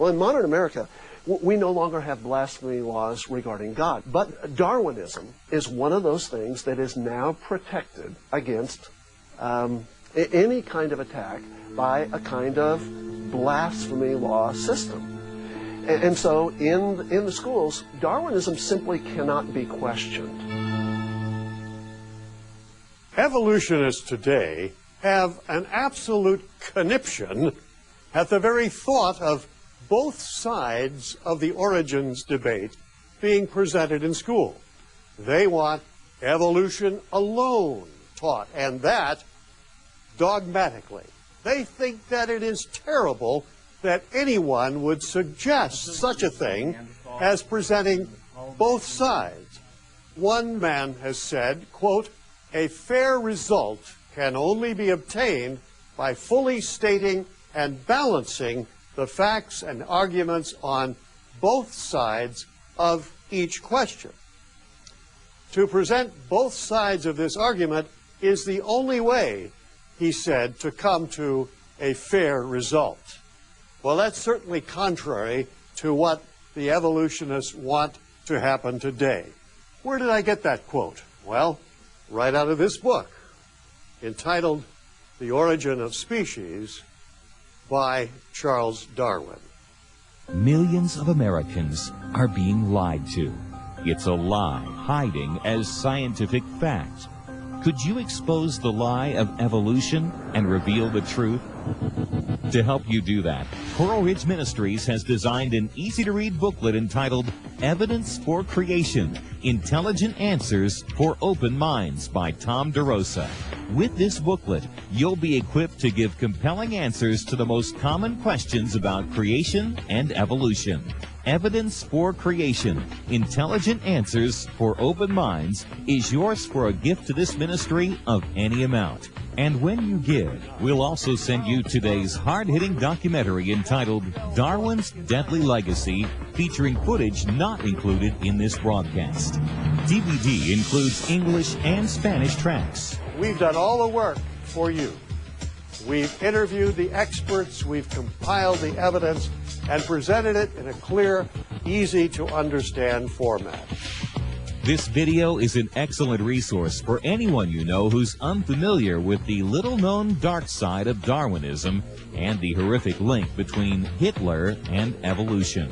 Well, in modern America, we no longer have blasphemy laws regarding God, but Darwinism is one of those things that is now protected against any kind of attack by a kind of blasphemy law system. And so in the schools, Darwinism simply cannot be questioned. Evolutionists today have an absolute conniption at the very thought of both sides of the origins debate being presented in school. They want evolution alone taught, and that dogmatically. They think that it is terrible that anyone would suggest such a thing as presenting both sides. One man has said, quote, "A fair result can only be obtained by fully stating and balancing the facts and arguments on both sides of each question." To present both sides of this argument is the only way, he said, to come to a fair result. Well, that's certainly contrary to what the evolutionists want to happen today. Where did I get that quote? Well, right out of this book, entitled The Origin of Species by Charles Darwin. Millions of Americans are being lied to. It's a lie hiding as scientific fact. Could you expose the lie of evolution and reveal the truth? To help you do that, Coral Ridge Ministries has designed an easy-to-read booklet entitled Evidence for Creation, Intelligent Answers for Open Minds by Tom DeRosa. With this booklet, you'll be equipped to give compelling answers to the most common questions about creation and evolution. Evidence for Creation, Intelligent Answers for Open Minds is yours for a gift to this ministry of any amount. And when you give, we'll also send you today's hard-hitting documentary entitled Darwin's Deadly Legacy, featuring footage not included in this broadcast. DVD includes English and Spanish tracks. We've done all the work for you. We've interviewed the experts, we've compiled the evidence, and presented it in a clear, easy-to-understand format. This video is an excellent resource for anyone you know who's unfamiliar with the little-known dark side of Darwinism and the horrific link between Hitler and evolution.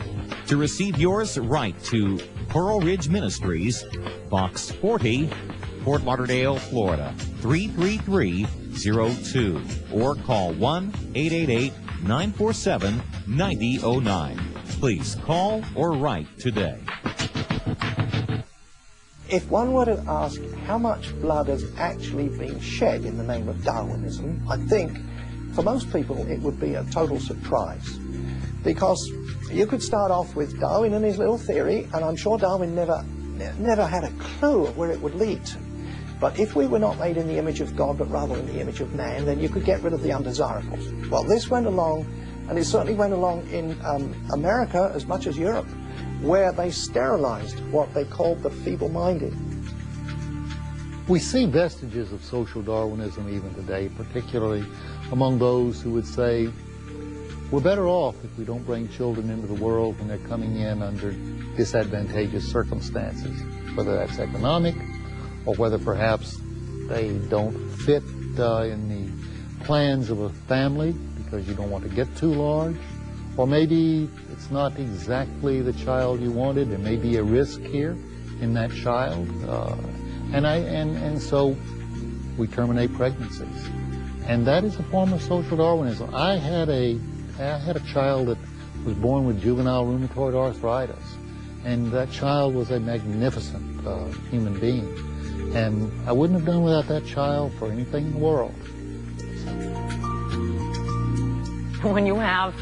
To receive yours, write to Coral Ridge Ministries, Box 40, Fort Lauderdale, Florida, 33302, or call 1-888-947-9009. Please call or write today. If one were to ask how much blood has actually been shed in the name of Darwinism, I think for most people it would be a total surprise. Because you could start off with Darwin and his little theory, and I'm sure Darwin never had a clue of where it would lead to. But if we were not made in the image of God, but rather in the image of man, then you could get rid of the undesirables. Well, this went along, and it certainly went along in America as much as Europe, where they sterilized what they called the feeble-minded. We see vestiges of social Darwinism even today, particularly among those who would say, we're better off if we don't bring children into the world when they're coming in under disadvantageous circumstances, whether that's economic, or whether perhaps they don't fit in the plans of a family because you don't want to get too large, or maybe it's not exactly the child you wanted. There may be a risk here in that child, and so we terminate pregnancies, and that is a form of social Darwinism. I had a child that was born with juvenile rheumatoid arthritis, and that child was a magnificent human being, and I wouldn't have done without that child for anything in the world. When you have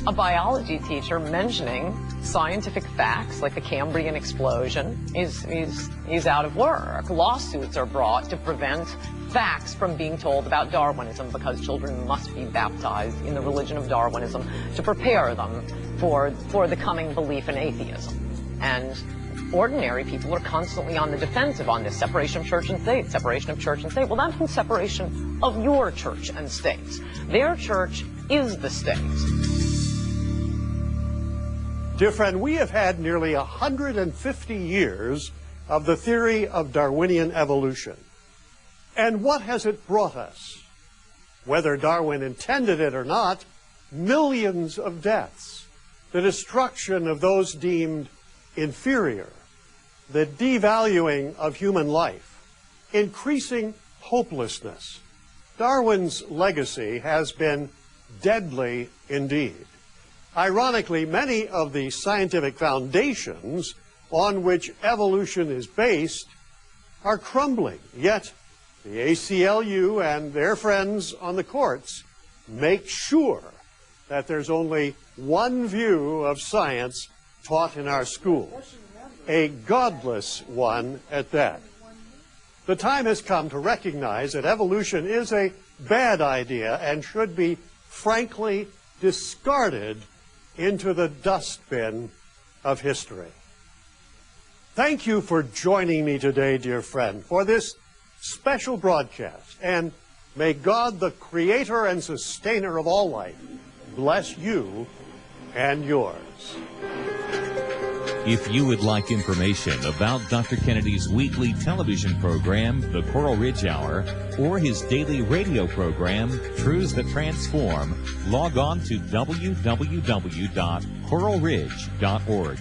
a biology teacher mentioning scientific facts like the Cambrian explosion, he's out of work. Lawsuits are brought to prevent facts from being told about Darwinism because children must be baptized in the religion of Darwinism to prepare them for the coming belief in atheism. And ordinary people are constantly on the defensive on this separation of church and state, separation of church and state. Well, that means separation of your church and state. Their church is the state. Dear friend, we have had nearly 150 years of the theory of Darwinian evolution. And what has it brought us? Whether Darwin intended it or not, millions of deaths, the destruction of those deemed inferior, the devaluing of human life, increasing hopelessness. Darwin's legacy has been deadly indeed. Ironically, many of the scientific foundations on which evolution is based are crumbling, yet the ACLU and their friends on the courts make sure that there's only one view of science taught in our schools, a godless one at that. The time has come to recognize that evolution is a bad idea and should be frankly discarded into the dustbin of history. Thank you for joining me today, dear friend, for this special broadcast, and may God, the creator and sustainer of all life, bless you and yours. If you would like information about Dr. Kennedy's weekly television program, The Coral Ridge Hour, or his daily radio program, Truths That Transform, log on to www.coralridge.org.